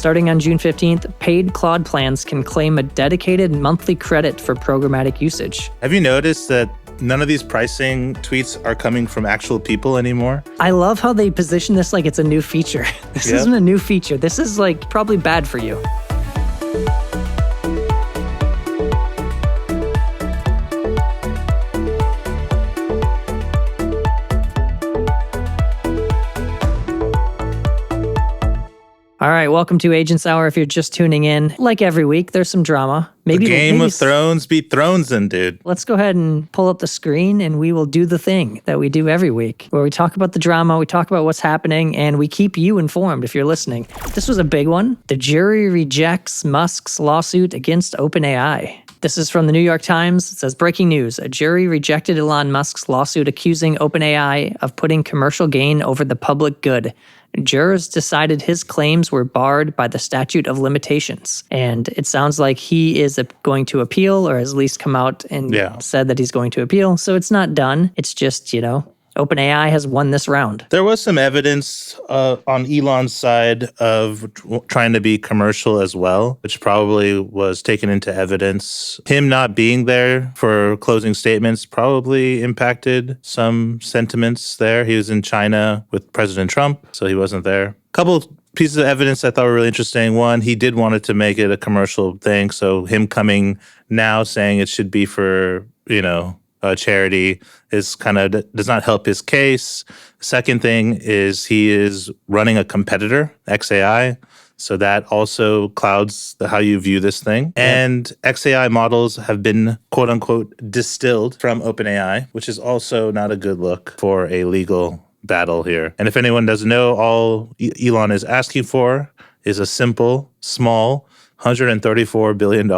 Starting on June 15th, paid Claude plans can claim a dedicated monthly credit for programmatic usage. Have you noticed that none of these pricing tweets are coming from actual people anymore? I love how they position this like it's a new feature. This isn't a new feature. This is like probably bad for you. All right, welcome to Agents Hour. If you're just tuning in, like every week, there's some drama. Maybe Game of Thrones beat Thronesin', dude. Let's go ahead and pull up the screen and we will do the thing that we do every week, where we talk about the drama, we talk about what's happening, and we keep you informed if you're listening. This was a big one. The jury rejects Musk's lawsuit against OpenAI. This is from the New York Times. It says, breaking news. A jury rejected Elon Musk's lawsuit accusing OpenAI of putting commercial gain over the public good. Jurors decided his claims were barred by the statute of limitations. And it sounds like he is going to appeal, or has at least come out and said that he's going to appeal. So it's not done. It's just, OpenAI has won this round. There was some evidence on Elon's side of trying to be commercial as well, which probably was taken into evidence. Him not being there for closing statements probably impacted some sentiments there. He was in China with President Trump, so he wasn't there. A couple pieces of evidence I thought were really interesting. One, he did want it to make it a commercial thing, so him coming now saying it should be for, charity is kind of does not help his case. Second thing is he is running a competitor, XAI. So that also clouds how you view this thing. And XAI models have been, quote unquote, distilled from OpenAI, which is also not a good look for a legal battle here. And if anyone doesn't know, all Elon is asking for is a simple, small $134 billion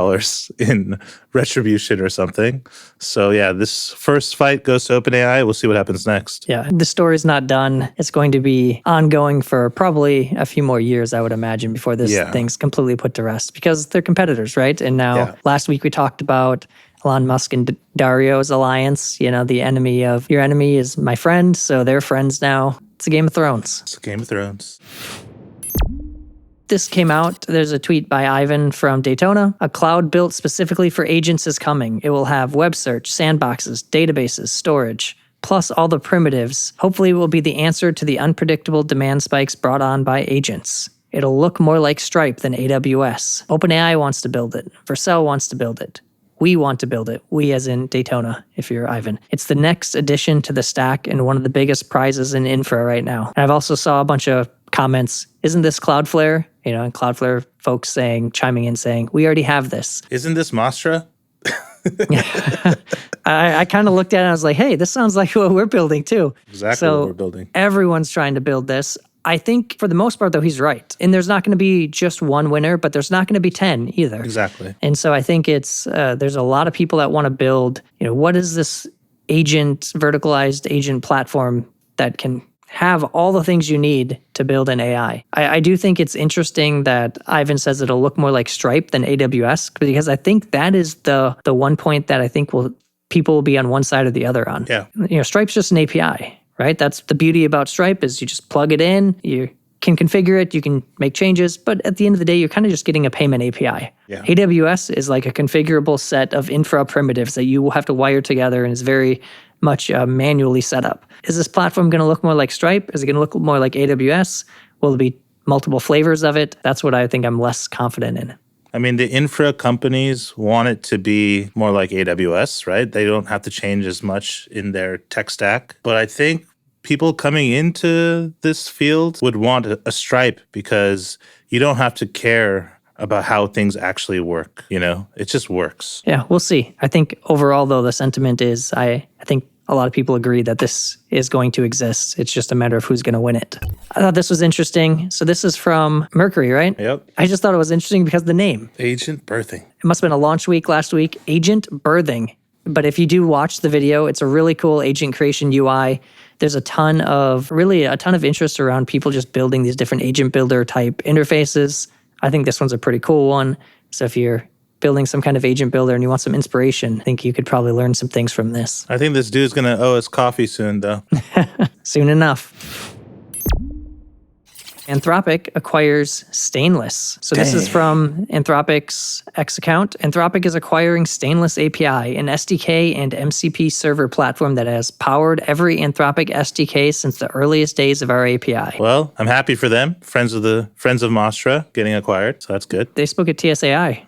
in retribution or something. So this first fight goes to OpenAI. We'll see what happens next. Yeah, the story's not done. It's going to be ongoing for probably a few more years, I would imagine, before this thing's completely put to rest, because they're competitors, right? And now last week we talked about Elon Musk and Dario's alliance. The enemy of your enemy is my friend. So they're friends now. It's a Game of Thrones. It's a Game of Thrones. This came out. There's a tweet by Ivan from Daytona. A cloud built specifically for agents is coming. It will have web search, sandboxes, databases, storage, plus all the primitives. Hopefully it will be the answer to the unpredictable demand spikes brought on by agents. It'll look more like Stripe than AWS. OpenAI wants to build it. Vercel wants to build it. We want to build it. We as in Daytona, if you're Ivan. It's the next addition to the stack and one of the biggest prizes in infra right now. And I've also saw a bunch of comments, isn't this Cloudflare? And Cloudflare folks chiming in saying, we already have this. Isn't this Mastra? I kind of looked at it and I was like, hey, this sounds like what we're building too. Exactly what we're building. Everyone's trying to build this. I think for the most part, though, he's right. And there's not going to be just one winner, but there's not going to be 10 either. Exactly. And so I think it's there's a lot of people that want to build, what is this verticalized agent platform that can have all the things you need to build an AI. I do think it's interesting that Ivan says it'll look more like Stripe than AWS, because I think that is the one point that I think people will be on one side or the other on. Yeah. Stripe's just an API, right? That's the beauty about Stripe is you just plug it in, you can configure it, you can make changes, but at the end of the day, you're kind of just getting a payment API. Yeah. AWS is like a configurable set of infra primitives that you will have to wire together and is very much manually set up. Is this platform going to look more like Stripe? Is it going to look more like AWS? Will there be multiple flavors of it? That's what I think I'm less confident in. I mean, the infra companies want it to be more like AWS, right? They don't have to change as much in their tech stack. But I think people coming into this field would want a Stripe because you don't have to care about how things actually work, It just works. Yeah, we'll see. I think overall, though, the sentiment is I think a lot of people agree that this is going to exist. It's just a matter of who's going to win it. I thought this was interesting. So this is from Mercury, right? Yep. I just thought it was interesting because of the name. Agent Birthing. It must have been a launch week last week. Agent Birthing. But if you do watch the video, it's a really cool agent creation UI. There's a ton of interest around people just building these different agent builder type interfaces. I think this one's a pretty cool one. So if you're building some kind of agent builder and you want some inspiration, I think you could probably learn some things from this. I think this dude's going to owe us coffee soon, though. Soon enough. Anthropic acquires Stainless. So this is from Anthropic's X account. Anthropic is acquiring Stainless API, an SDK and MCP server platform that has powered every Anthropic SDK since the earliest days of our API. Well, I'm happy for them. Friends of Mastra getting acquired, so that's good. They spoke at TSAI.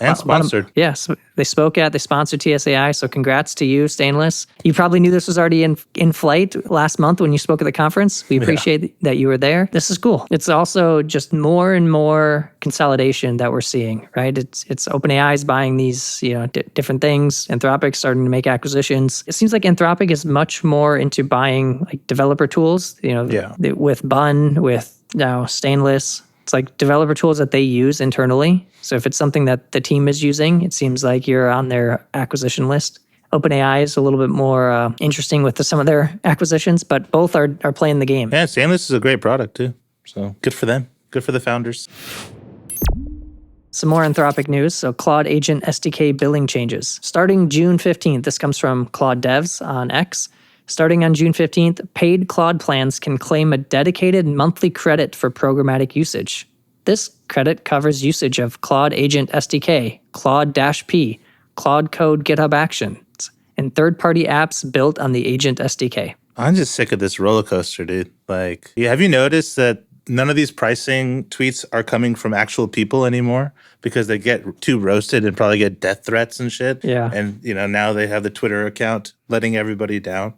And sponsored. Yes, they sponsored TSAI. So congrats to you, Stainless. You probably knew this was already in flight last month when you spoke at the conference. We appreciate that you were there. This is cool. It's also just more and more consolidation that we're seeing, right? It's OpenAI is buying these, different things. Anthropic starting to make acquisitions. It seems like Anthropic is much more into buying like developer tools, with Bun, with now Stainless. It's like developer tools that they use internally. So if it's something that the team is using, it seems like you're on their acquisition list. OpenAI is a little bit more interesting with some of their acquisitions, but both are playing the game. Yeah, Stainless is a great product too. So good for them. Good for the founders. Some more Anthropic news. So Claude Agent SDK billing changes. Starting June 15th, this comes from Claude Devs on X. Starting on June 15th, paid Claude plans can claim a dedicated monthly credit for programmatic usage. This credit covers usage of Claude Agent SDK, Claude-P, Claude Code GitHub Actions, and third-party apps built on the Agent SDK. I'm just sick of this roller coaster, dude. Have you noticed that none of these pricing tweets are coming from actual people anymore because they get too roasted and probably get death threats and shit? Yeah. And, now they have the Twitter account letting everybody down.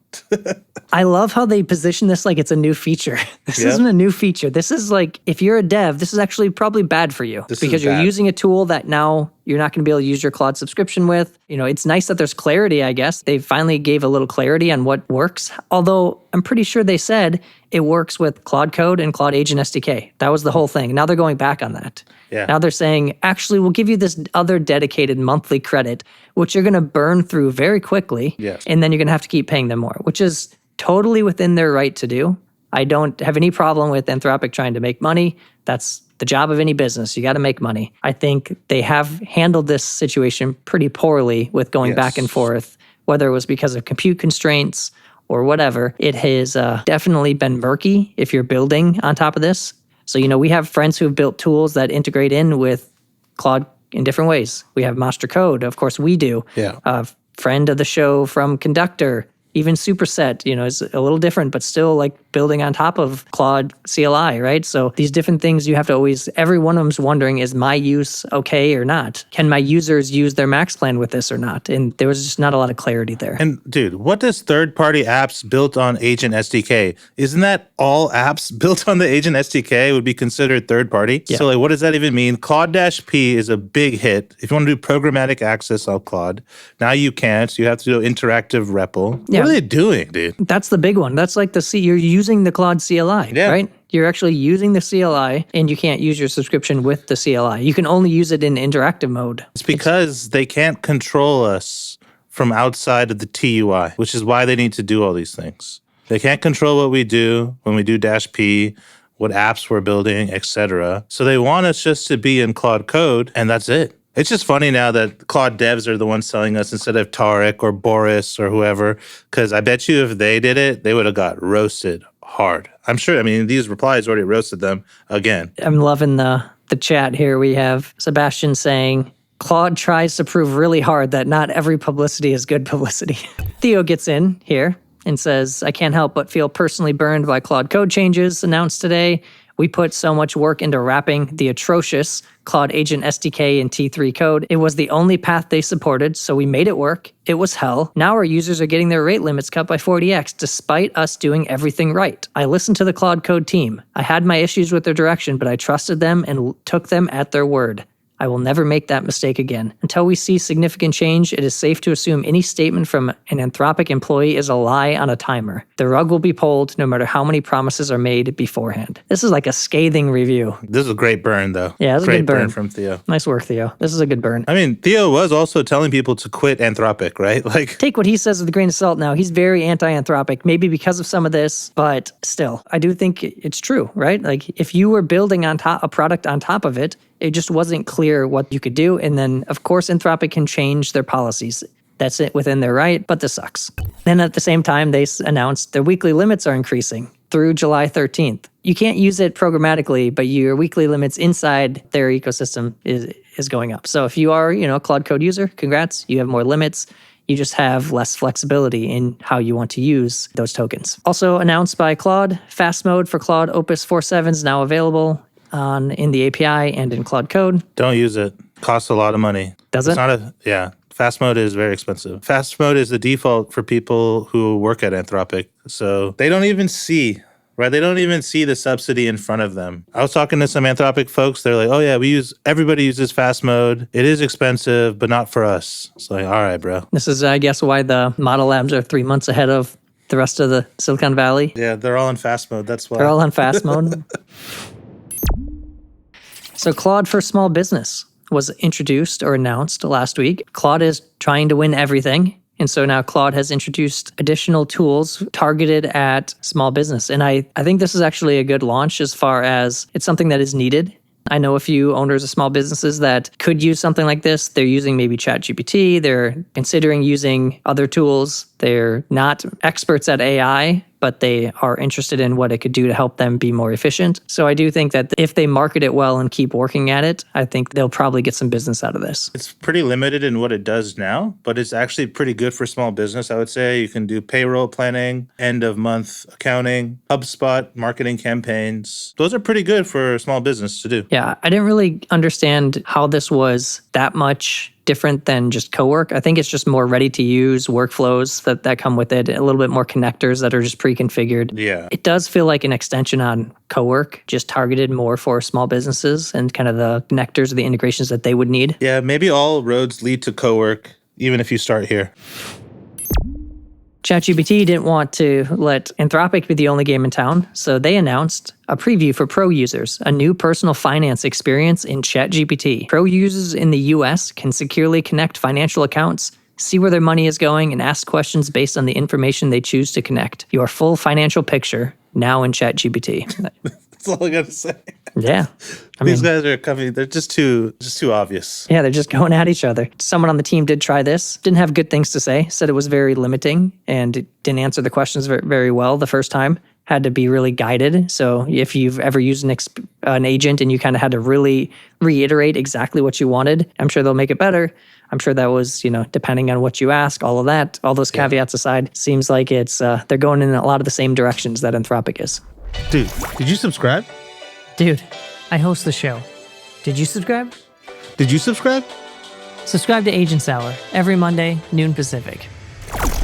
I love how they position this like it's a new feature. This isn't a new feature. This is like, if you're a dev, this is actually probably bad for you because you're using a tool that now you're not going to be able to use your Claude subscription with. It's nice that there's clarity, I guess. They finally gave a little clarity on what works. Although I'm pretty sure they said it works with Claude Code and Claude Agent SDK. That was the whole thing. Now they're going back on that. Yeah. Now they're saying, actually, we'll give you this other dedicated monthly credit, which you're going to burn through very quickly. Yes. And then you're going to have to keep paying them more, which is totally within their right to do. I don't have any problem with Anthropic trying to make money. That's the job of any business. You got to make money. I think they have handled this situation pretty poorly with going back and forth, whether it was because of compute constraints or whatever. It has definitely been murky if you're building on top of this. So, we have friends who have built tools that integrate in with Claude in different ways. We have Mastra Code. Of course, we do. Yeah. Friend of the show from Conductor, even Superset, is a little different, but still like building on top of Claude CLI, right? So these different things you have to always, every one of them's wondering, is my use okay or not? Can my users use their max plan with this or not? And there was just not a lot of clarity there. And dude, what does third-party apps built on Agent SDK? Isn't that all apps built on the Agent SDK would be considered third-party? Yeah. So what does that even mean? Claude-P is a big hit. If you want to do programmatic access on Claude, now you can't. So you have to do interactive REPL. Yeah. What are they doing, dude? That's the big one. That's like you're using the Claude CLI, right? You're actually using the CLI, and you can't use your subscription with the CLI. You can only use it in interactive mode. It's because they can't control us from outside of the TUI, which is why they need to do all these things. They can't control what we do when we do -P, what apps we're building, etc. So they want us just to be in Claude Code, and that's it. It's just funny now that Claude devs are the ones selling us instead of Tarek or Boris or whoever, because I bet you if they did it, they would have got roasted hard. I'm sure. These replies already roasted them again. I'm loving the chat here. We have Sebastian saying, Claude tries to prove really hard that not every publicity is good publicity. Theo gets in here and says, I can't help but feel personally burned by Claude Code changes announced today. We put so much work into wrapping the atrocious Claude Agent SDK in T3 code. It was the only path they supported, so we made it work. It was hell. Now our users are getting their rate limits cut by 40x despite us doing everything right. I listened to the Claude Code team. I had my issues with their direction, but I trusted them and took them at their word. I will never make that mistake again. Until we see significant change, it is safe to assume any statement from an Anthropic employee is a lie on a timer. The rug will be pulled no matter how many promises are made beforehand. This is like a scathing review. This is a great burn, though. Yeah, this is a good burn from Theo. Nice work, Theo. This is a good burn. Theo was also telling people to quit Anthropic, right? Take what he says with a grain of salt now. He's very anti-Anthropic, maybe because of some of this, but still, I do think it's true, right? If you were building a product on top of it, it just wasn't clear what you could do. And then, of course, Anthropic can change their policies. That's it within their right, but this sucks. Then at the same time, they announced their weekly limits are increasing through July 13th. you can't use it programmatically, but your weekly limits inside their ecosystem is going up. So if you are, a Claude Code user, congrats, you have more limits. You just have less flexibility in how you want to use those tokens. Also announced by Claude, fast mode for Claude Opus 4.7 is now available in the API and in Claude Code. Don't use it. Costs a lot of money. Does It's it? Yeah. Fast mode is very expensive. Fast mode is the default for people who work at Anthropic. So they don't even see, right? They don't even see the subsidy in front of them. I was talking to some Anthropic folks. They're like, oh yeah, everybody uses fast mode. It is expensive, but not for us. It's like, all right, bro. This is, I guess, why the model labs are 3 months ahead of the rest of the Silicon Valley. Yeah, they're all in fast mode. That's why. They're all on fast mode. So Claude for small business was introduced or announced last week. Claude is trying to win everything. And so now Claude has introduced additional tools targeted at small business. And I think this is actually a good launch as far as it's something that is needed. I know a few owners of small businesses that could use something like this. They're using maybe ChatGPT. They're considering using other tools. They're not experts at AI, but they are interested in what it could do to help them be more efficient. So I do think that if they market it well and keep working at it, I think they'll probably get some business out of this. It's pretty limited in what it does now, but it's actually pretty good for small business. I would say you can do payroll planning, end of month accounting, HubSpot, marketing campaigns. Those are pretty good for small business to do. Yeah, I didn't really understand how this was that much different than just co-work. I think it's just more ready to use workflows that come with it, a little bit more connectors that are just pre-configured. Yeah. It does feel like an extension on co-work, just targeted more for small businesses and kind of the connectors or the integrations that they would need. Yeah, maybe all roads lead to co-work, even if you start here. ChatGPT didn't want to let Anthropic be the only game in town, so they announced a preview for pro users, a new personal finance experience in ChatGPT. Pro users in the US can securely connect financial accounts, see where their money is going, and ask questions based on the information they choose to connect. Your full financial picture now in ChatGPT. That's all I gotta say. Yeah. These guys are coming. They're just too obvious. Yeah, they're just going at each other. Someone on the team did try this, didn't have good things to say, said it was very limiting and it didn't answer the questions very well the first time. Had to be really guided. So if you've ever used an agent and you kind of had to really reiterate exactly what you wanted, I'm sure they'll make it better. I'm sure that was, depending on what you ask, all of that, all those caveats aside, seems like it's they're going in a lot of the same directions that Anthropic is. Dude, did you subscribe? Dude, I host the show. Did you subscribe? Did you subscribe? Subscribe to Agents Hour every Monday, noon Pacific.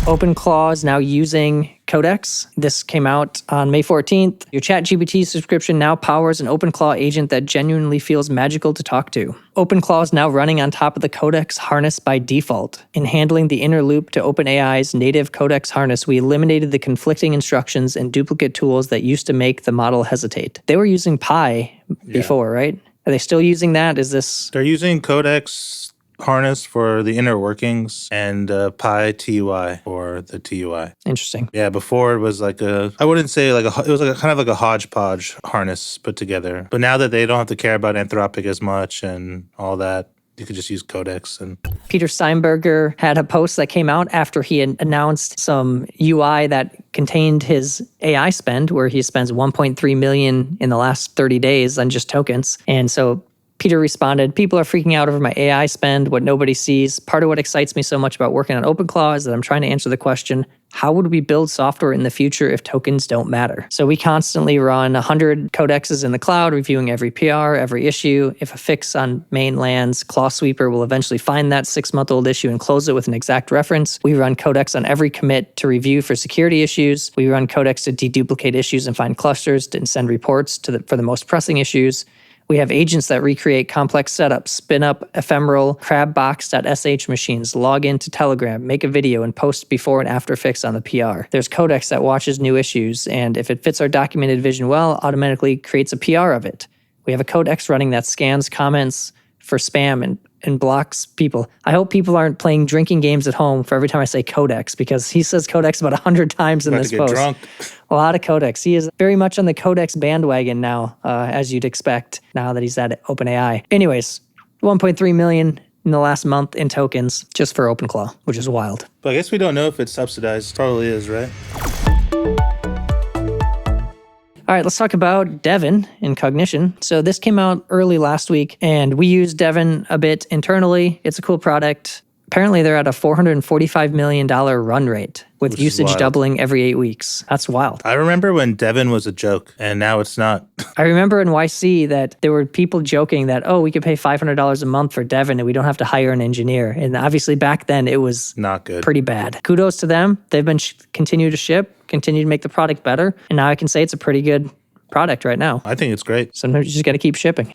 OpenClaw is now using Codex. This came out on May 14th. Your ChatGPT subscription now powers an OpenClaw agent that genuinely feels magical to talk to. OpenClaw is now running on top of the Codex harness by default. In handling the inner loop to OpenAI's native Codex harness, we eliminated the conflicting instructions and duplicate tools that used to make the model hesitate. They were using Pi before, right? Are they still using that? They're using Codex harness for the inner workings and Pi TUI for the TUI. Interesting. Yeah, before it was like it was like kind of like a hodgepodge harness put together. But now that they don't have to care about Anthropic as much and all that, you could just use Codex. And Peter Steinberger had a post that came out after he had announced some UI that contained his AI spend, where he spends 1.3 million in the last 30 days on just tokens. And so Peter responded, "People are freaking out over my AI spend, what nobody sees. Part of what excites me so much about working on OpenClaw is that I'm trying to answer the question, how would we build software in the future if tokens don't matter?" So we constantly run 100 codexes in the cloud, reviewing every PR, every issue. If a fix on main lands, Claw Sweeper will eventually find that 6-month-old issue and close it with an exact reference. We run Codex on every commit to review for security issues. We run Codex to deduplicate issues and find clusters and send reports for the most pressing issues. We have agents that recreate complex setups, spin up ephemeral crabbox.sh machines, log into Telegram, make a video, and post before and after fix on the PR. There's Codex that watches new issues, and if it fits our documented vision well, automatically creates a PR of it. We have a Codex running that scans comments for spam and blocks people. I hope people aren't playing drinking games at home for every time I say Codex, because he says Codex about 100 times in this post. Drunk. A lot of Codex. He is very much on the Codex bandwagon now, as you'd expect, now that he's at OpenAI. Anyways, 1.3 million in the last month in tokens just for OpenClaw, which is wild. But I guess we don't know if it's subsidized. Probably is, right? All right, let's talk about Devin in Cognition. So this came out early last week, and we used Devin a bit internally. It's a cool product. Apparently, they're at a $445 million run rate with usage doubling every 8 weeks. That's wild. I remember when Devin was a joke, and now it's not. I remember in YC that there were people joking that, we could pay $500 a month for Devin and we don't have to hire an engineer. And obviously back then it was not good. Pretty bad. Kudos to them. They've been continue to ship, continue to make the product better. And now I can say it's a pretty good product right now. I think it's great. Sometimes you just got to keep shipping.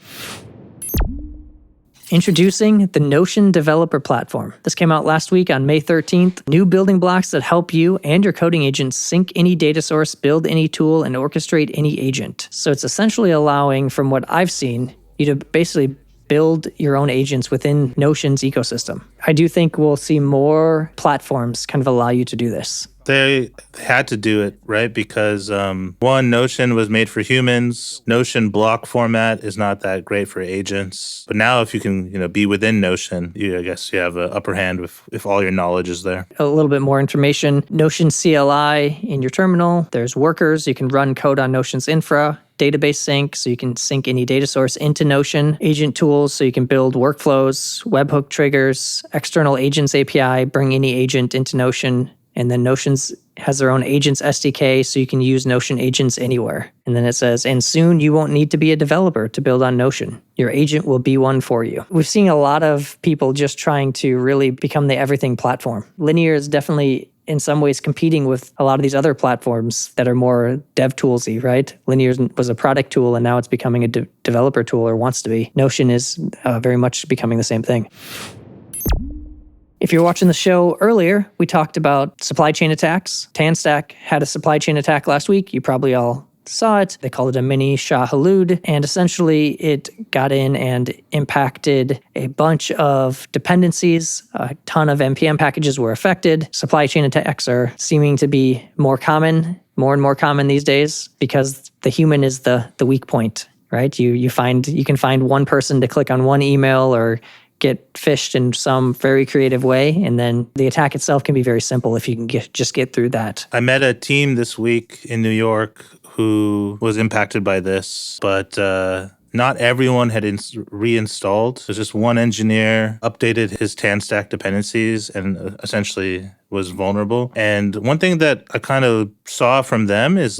Introducing the Notion Developer Platform. This came out last week on May 13th. New building blocks that help you and your coding agents sync any data source, build any tool, and orchestrate any agent. So it's essentially allowing, from what I've seen, you to basically build your own agents within Notion's ecosystem. I do think we'll see more platforms kind of allow you to do this. They had to do it, right? Because one, Notion was made for humans. Notion block format is not that great for agents. But now if you can, be within Notion, I guess you have an upper hand if all your knowledge is there. A little bit more information. Notion CLI in your terminal. There's workers. You can run code on Notion's infra. Database sync, so you can sync any data source into Notion. Agent tools, so you can build workflows. Webhook triggers. External agents API, bring any agent into Notion. And then Notion's has their own Agents SDK, so you can use Notion agents anywhere. And then it says, and soon you won't need to be a developer to build on Notion. Your agent will be one for you. We've seen a lot of people just trying to really become the everything platform. Linear is definitely in some ways competing with a lot of these other platforms that are more dev toolsy, right? Linear was a product tool and now it's becoming a developer tool, or wants to be. Notion is very much becoming the same thing. If you're watching the show earlier, we talked about supply chain attacks. TanStack had a supply chain attack last week. You probably all saw it. They called it a mini Shai-Hulud, and essentially it got in and impacted a bunch of dependencies. A ton of NPM packages were affected. Supply chain attacks are seeming to be more and more common these days because the human is the weak point, right? You can find one person to click on one email or get phished in some very creative way, and then the attack itself can be very simple if you can just get through that. I met a team this week in New York who was impacted by this, but not everyone had reinstalled. So just one engineer updated his TanStack dependencies and essentially was vulnerable. And one thing that I kind of saw from them is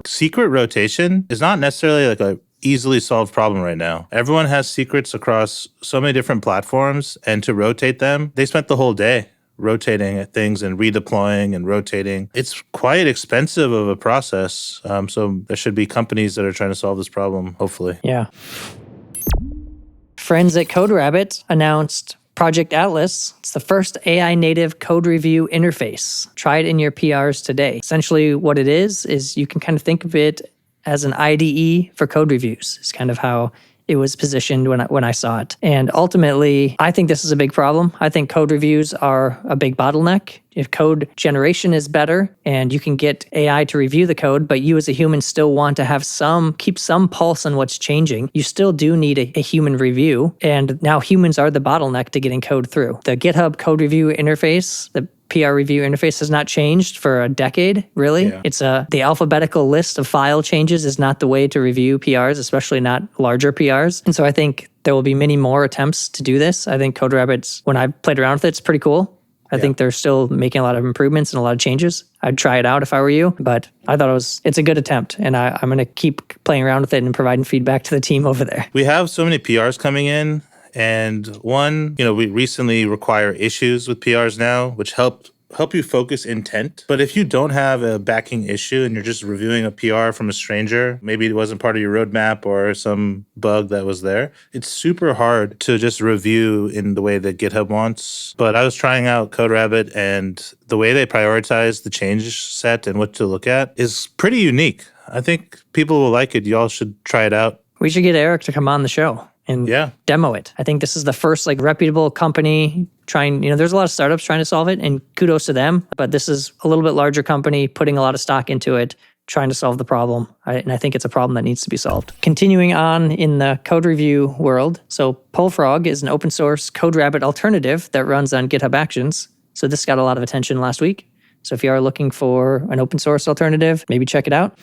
secret rotation is not necessarily a easily solved problem right now. Everyone has secrets across so many different platforms, and to rotate them, they spent the whole day rotating things and redeploying and rotating. It's quite expensive of a process. So there should be companies that are trying to solve this problem, hopefully. Yeah. Friends at CodeRabbit announced Project Atlas. It's the first AI native code review interface. Try it in your PRs today. Essentially what it is you can kind of think of it as an IDE for code reviews. It's kind of how it was positioned when I saw it. And ultimately, I think this is a big problem. I think code reviews are a big bottleneck. If code generation is better and you can get AI to review the code, but you as a human still want to have keep some pulse on what's changing, you still do need a human review. And now humans are the bottleneck to getting code through. The GitHub code review interface, the PR review interface has not changed for a decade, really. Yeah. It's the alphabetical list of file changes is not the way to review PRs, especially not larger PRs. And so I think there will be many more attempts to do this. I think CodeRabbit's, when I played around with it, it's pretty cool. I think they're still making a lot of improvements and a lot of changes. I'd try it out if I were you, but I thought it's a good attempt, and I'm going to keep playing around with it and providing feedback to the team over there. We have so many PRs coming in, and one, we recently require issues with PRs now, which help you focus intent. But if you don't have a backing issue and you're just reviewing a PR from a stranger, maybe it wasn't part of your roadmap or some bug that was there, it's super hard to just review in the way that GitHub wants. But I was trying out CodeRabbit, and the way they prioritize the change set and what to look at is pretty unique. I think people will like it. Y'all should try it out. We should get Eric to come on the show and demo it. I think this is the first reputable company trying, there's a lot of startups trying to solve it, and kudos to them, but this is a little bit larger company putting a lot of stock into it, trying to solve the problem. And I think it's a problem that needs to be solved. Continuing on in the code review world, so Pullfrog is an open source CodeRabbit alternative that runs on GitHub Actions. So this got a lot of attention last week. So if you are looking for an open source alternative, maybe check it out.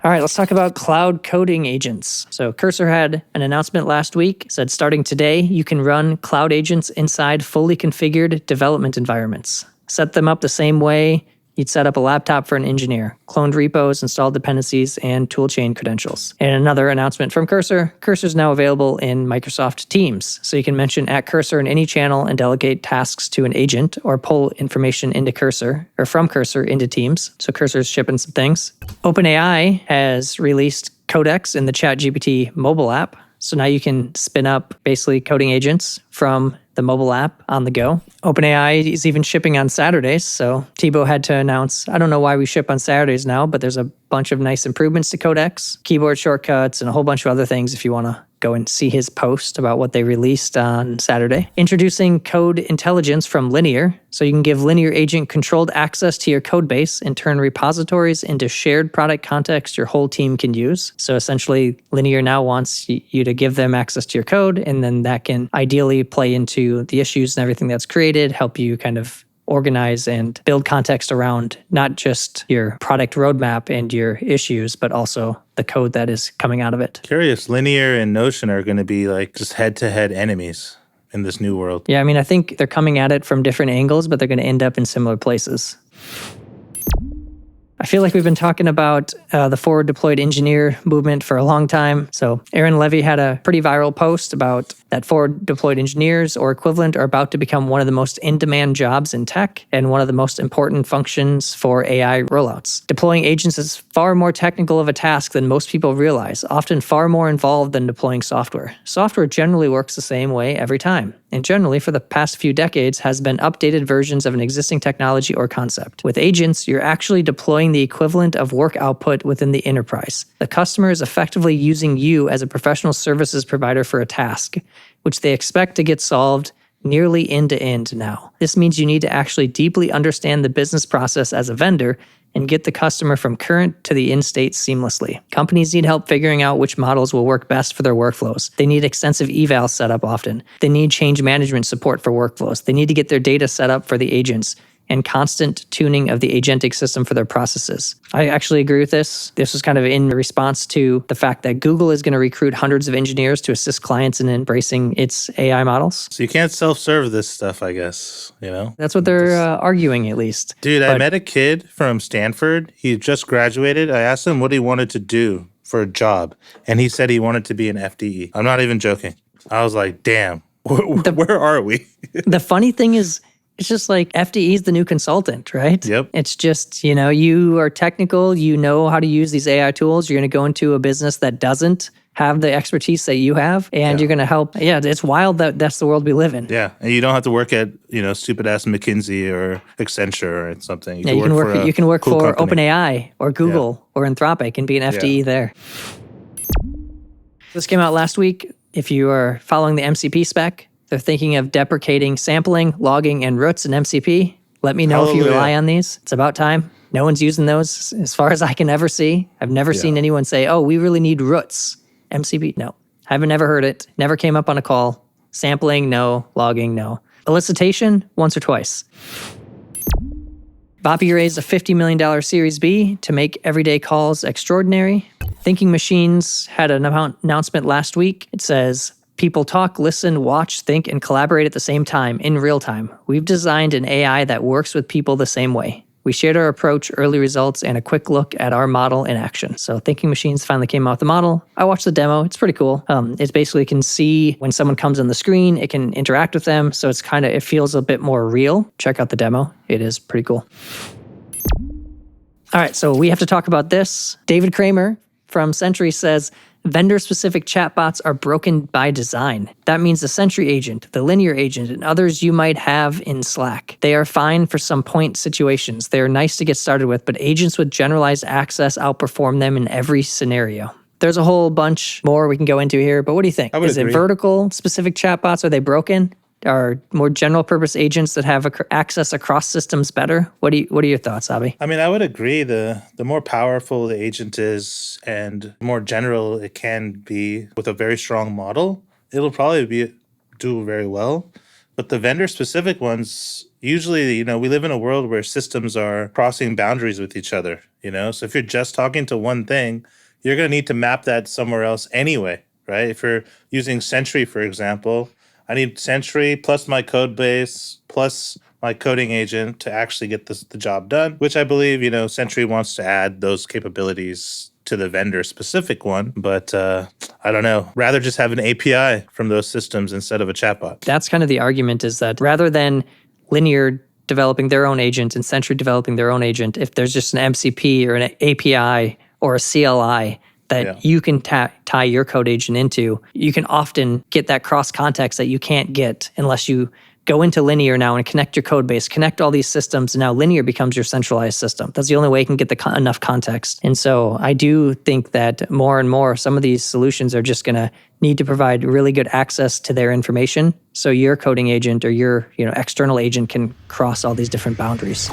All right, let's talk about cloud coding agents. So Cursor had an announcement last week, said starting today, you can run cloud agents inside fully configured development environments. Set them up the same way you'd set up a laptop for an engineer, cloned repos, installed dependencies, and toolchain credentials. And another announcement from Cursor, Cursor is now available in Microsoft Teams. So you can mention @Cursor in any channel and delegate tasks to an agent or pull information into Cursor or from Cursor into Teams. So Cursor's shipping some things. OpenAI has released Codex in the ChatGPT mobile app. So now you can spin up basically coding agents from the mobile app on the go. OpenAI is even shipping on Saturdays. So Thibault had to announce, I don't know why we ship on Saturdays now, but there's a bunch of nice improvements to Codex, keyboard shortcuts, and a whole bunch of other things if you want to go and see his post about what they released on Saturday. Introducing code intelligence from Linear. So you can give Linear agent controlled access to your code base and turn repositories into shared product context your whole team can use. So essentially, Linear now wants you to give them access to your code, and then that can ideally play into the issues and everything that's created, help you kind of organize and build context around not just your product roadmap and your issues, but also the code that is coming out of it. Curious, Linear and Notion are going to be like just head-to-head enemies in this new world. Yeah, I mean, I think they're coming at it from different angles, but they're going to end up in similar places. I feel like we've been talking about the forward deployed engineer movement for a long time. So Aaron Levy had a pretty viral post about that forward deployed engineers or equivalent are about to become one of the most in-demand jobs in tech and one of the most important functions for AI rollouts. Deploying agents is far more technical of a task than most people realize, often far more involved than deploying software. Software generally works the same way every time, and generally for the past few decades has been updated versions of an existing technology or concept. With agents, you're actually deploying the equivalent of work output within the enterprise. The customer is effectively using you as a professional services provider for a task, which they expect to get solved nearly end-to-end now. This means you need to actually deeply understand the business process as a vendor and get the customer from current to the end state seamlessly. Companies need help figuring out which models will work best for their workflows. They need extensive evals set up often. They need change management support for workflows. They need to get their data set up for the agents and constant tuning of the agentic system for their processes. I actually agree with this. This was kind of in response to the fact that Google is going to recruit hundreds of engineers to assist clients in embracing its AI models. So you can't self-serve this stuff, I guess, you know? That's what they're arguing, at least. Dude, I met a kid from Stanford. He just graduated. I asked him what he wanted to do for a job, and he said he wanted to be an FDE. I'm not even joking. I was like, damn, where are we? The funny thing is, it's just like FDE is the new consultant, right? Yep. It's just, you are technical, you know how to use these AI tools. You're going to go into a business that doesn't have the expertise that you have, and you're going to help. Yeah, it's wild that that's the world we live in. Yeah, and you don't have to work at, stupid ass McKinsey or Accenture or something. You can work for OpenAI or Google or Anthropic and be an FDE there. This came out last week. If you are following the MCP spec, they're thinking of deprecating sampling, logging, and roots in MCP. Let me know if you rely on these. It's about time. No one's using those as far as I can ever see. I've never seen anyone say, oh, we really need roots. MCP, no. I haven't never heard it. Never came up on a call. Sampling, no. Logging, no. Elicitation, once or twice. Vapi raised a $50 million Series B to make everyday calls extraordinary. Thinking Machines had an announcement last week. It says, people talk, listen, watch, think, and collaborate at the same time, in real time. We've designed an AI that works with people the same way. We shared our approach, early results, and a quick look at our model in action. So Thinking Machines finally came out with the model. I watched the demo. It's pretty cool. It basically can see when someone comes on the screen, it can interact with them. So it feels a bit more real. Check out the demo. It is pretty cool. All right, so we have to talk about this. David Kramer from Sentry says, vendor-specific chatbots are broken by design. That means the Sentry agent, the Linear agent, and others you might have in Slack. They are fine for some point situations. They are nice to get started with, but agents with generalized access outperform them in every scenario. There's a whole bunch more we can go into here, but what do you think? Is it vertical specific chatbots? Are they broken? Are more general purpose agents that have access across systems better? What are your thoughts, Abi? I mean, I would agree. The more powerful the agent is and more general it can be with a very strong model, it'll probably do very well. But the vendor-specific ones, usually, we live in a world where systems are crossing boundaries with each other. So if you're just talking to one thing, you're going to need to map that somewhere else anyway, right? If you're using Sentry, for example, I need Sentry plus my code base plus my coding agent to actually get the job done, which I believe, Sentry wants to add those capabilities to the vendor-specific one. But I don't know. Rather just have an API from those systems instead of a chatbot. That's kind of the argument, is that rather than Linear developing their own agent and Sentry developing their own agent, if there's just an MCP or an API or a CLI that you can tie your code agent into, you can often get that cross context that you can't get unless you go into Linear now and connect your code base, connect all these systems, and now Linear becomes your centralized system. That's the only way you can get enough context. And so I do think that more and more, some of these solutions are just going to need to provide really good access to their information, so your coding agent or your external agent can cross all these different boundaries.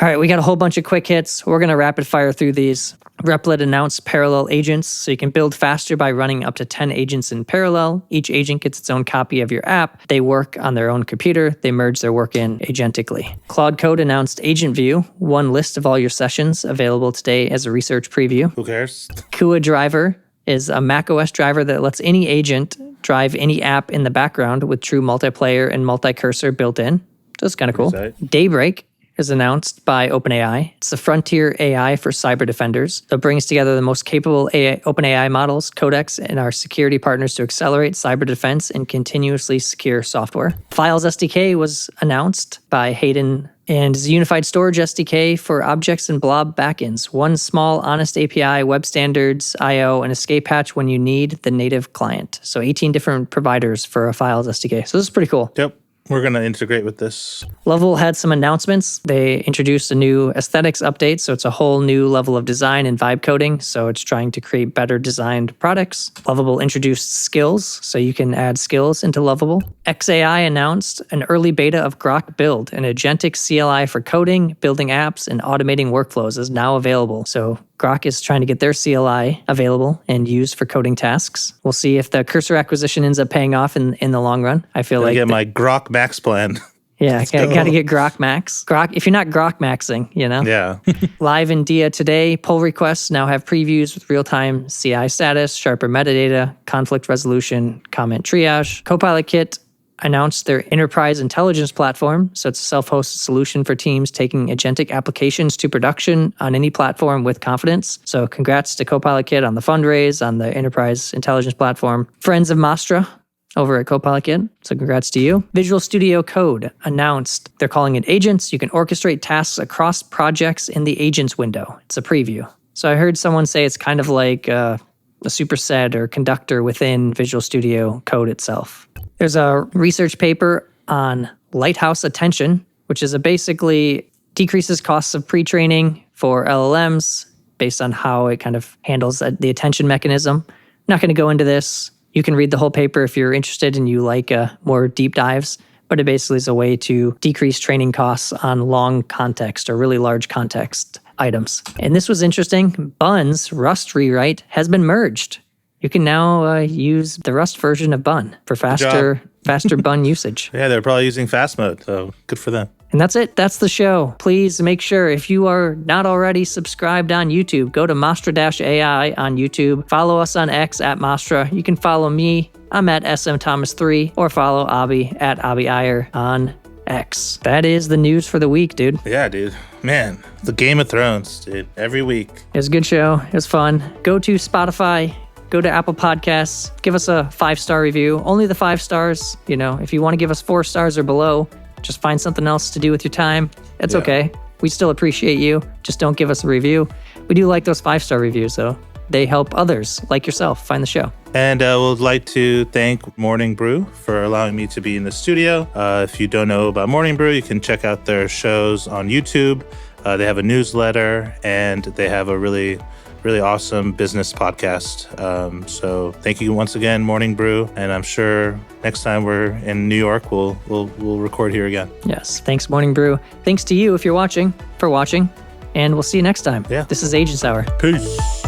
All right, we got a whole bunch of quick hits. We're going to rapid fire through these. Replit announced parallel agents, so you can build faster by running up to 10 agents in parallel. Each agent gets its own copy of your app. They work on their own computer. They merge their work in agentically. Claude Code announced Agent View, one list of all your sessions, available today as a research preview. Who cares? Kua Driver is a macOS driver that lets any agent drive any app in the background with true multiplayer and multi-cursor built in. So that's kind of cool. Daybreak is announced by OpenAI. It's the frontier AI for cyber defenders. It brings together the most capable OpenAI models, Codex, and our security partners to accelerate cyber defense and continuously secure software. Files SDK was announced by Hayden and is a unified storage SDK for objects and blob backends. One small, honest API, web standards, I/O, and escape hatch when you need the native client. So 18 different providers for a Files SDK. So this is pretty cool. Yep. We're going to integrate with this. Lovable had some announcements. They introduced a new aesthetics update, so it's a whole new level of design and vibe coding, so it's trying to create better designed products. Lovable introduced skills, so you can add skills into Lovable. XAI announced an early beta of Grok Build, an agentic CLI for coding, building apps, and automating workflows is now available. So Grok is trying to get their CLI available and used for coding tasks. We'll see if the cursor acquisition ends up paying off in the long run. I feel like get my Grok Max plan. Yeah, got to get Grok Max. Grok, if you're not Grok Maxing, Yeah. Live in DIA today, pull requests now have previews with real-time CI status, sharper metadata, conflict resolution, comment triage. Copilot Kit announced their enterprise intelligence platform. So it's a self-hosted solution for teams taking agentic applications to production on any platform with confidence. So congrats to Copilot Kit on the fundraise, on the enterprise intelligence platform. Friends of Mastra over at Copilot Kit. So congrats to you. Visual Studio Code announced they're calling it agents. You can orchestrate tasks across projects in the agents window. It's a preview. So I heard someone say it's kind of like a superset or conductor within Visual Studio Code itself. There's a research paper on Lighthouse Attention, which is basically decreases costs of pre-training for LLMs based on how it kind of handles the attention mechanism. Not going to go into this. You can read the whole paper if you're interested and you like more deep dives, but it basically is a way to decrease training costs on long context or really large context items. And this was interesting. Bun's Rust rewrite has been merged. You can now use the Rust version of Bun for faster Bun usage. Yeah, they're probably using fast mode, so good for them. And that's it. That's the show. Please make sure, if you are not already subscribed on YouTube, go to Mastra-AI on YouTube. Follow us on X at Mastra. You can follow me. I'm at SMThomas3, or follow Abi at AbiIyer on X. That is the news for the week, dude. Yeah, dude. Man, the Game of Thrones, dude. Every week. It was a good show. It was fun. Go to Spotify. Go to Apple Podcasts. Give us a 5-star review. Only the 5 stars. If you want to give us 4 stars or below, just find something else to do with your time. It's okay. We still appreciate you. Just don't give us a review. We do like those 5-star reviews, though. They help others, like yourself, find the show. And we'd like to thank Morning Brew for allowing me to be in the studio. If you don't know about Morning Brew, you can check out their shows on YouTube. They have a newsletter, and they have a really awesome business podcast. So thank you once again, Morning Brew. And I'm sure next time we're in New York, we'll record here again. Yes. Thanks, Morning Brew. Thanks to you if you're watching, for watching. And we'll see you next time. Yeah. This is Agents Hour. Peace.